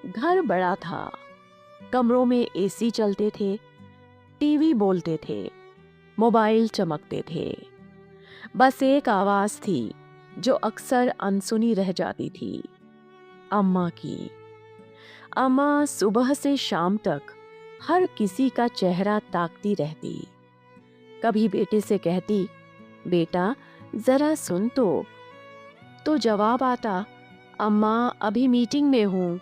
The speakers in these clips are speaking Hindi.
घर बड़ा था, कमरों में एसी चलते थे, टीवी बोलते थे, मोबाइल चमकते थे। बस एक आवाज थी जो अक्सर अनसुनी रह जाती थी, अम्मा की। अम्मा सुबह से शाम तक हर किसी का चेहरा ताकती रहती। कभी बेटे से कहती, बेटा जरा सुन तो जवाब आता, अम्मा अभी मीटिंग में हूँ।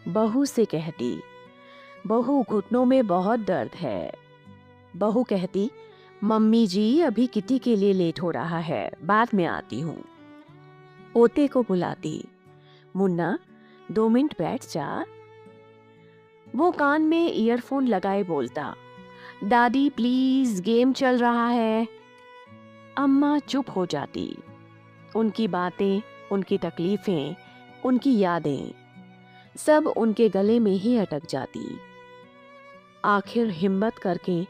बहू से कहती, बहू घुटनों में बहुत दर्द है। बहू कहती, मम्मी जी अभी किटी के लिए लेट हो रहा है, बाद में आती हूँ। पोते को बुलाती, मुन्ना 2 मिनट बैठ जा। वो कान में ईयरफोन लगाए बोलता, दादी प्लीज गेम चल रहा है। अम्मा चुप हो जाती। उनकी बातें, उनकी तकलीफें, उनकी यादें सब उनके गले में ही अटक जाती। आखिर हिम्मत करके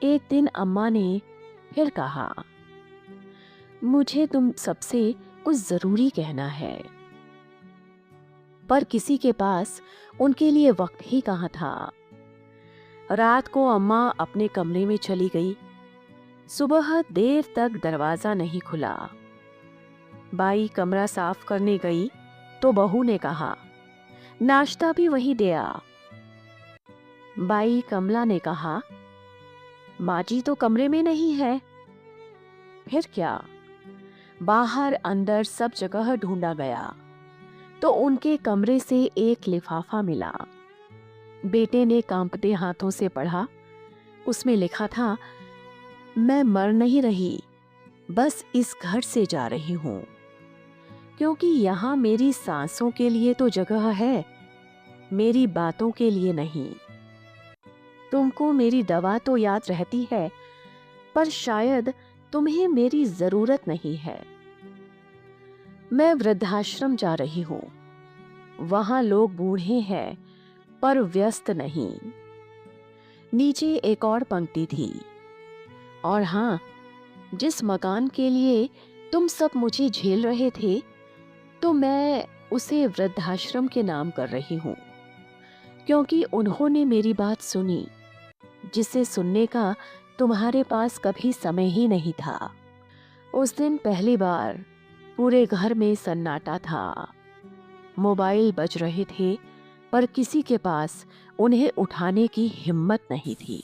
एक दिन अम्मा ने फिर कहा, मुझे तुम सबसे कुछ जरूरी कहना है। पर किसी के पास उनके लिए वक्त ही कहाँ था। रात को अम्मा अपने कमरे में चली गई। सुबह देर तक दरवाजा नहीं खुला। बाई कमरा साफ करने गई तो बहू ने कहा, नाश्ता भी वही दे आ। बाई कमला ने कहा, माँ जी तो कमरे में नहीं है। फिर क्या? बाहर अंदर सब जगह ढूंढा गया तो उनके कमरे से एक लिफाफा मिला। बेटे ने कांपते हाथों से पढ़ा। उसमें लिखा था, मैं मर नहीं रही, बस इस घर से जा रही हूं, क्योंकि यहां मेरी सांसों के लिए तो जगह है, मेरी बातों के लिए नहीं। तुमको मेरी दवा तो याद रहती है, पर शायद तुम्हें मेरी जरूरत नहीं है। मैं वृद्धाश्रम जा रही हूं। वहां लोग बूढ़े हैं पर व्यस्त नहीं। नीचे एक और पंक्ति थी, और हां, जिस मकान के लिए तुम सब मुझे झेल रहे थे, तो मैं उसे वृद्धाश्रम के नाम कर रही हूं, क्योंकि उन्होंने मेरी बात सुनी, जिसे सुनने का तुम्हारे पास कभी समय ही नहीं था। उस दिन पहली बार पूरे घर में सन्नाटा था। मोबाइल बज रहे थे, पर किसी के पास उन्हें उठाने की हिम्मत नहीं थी।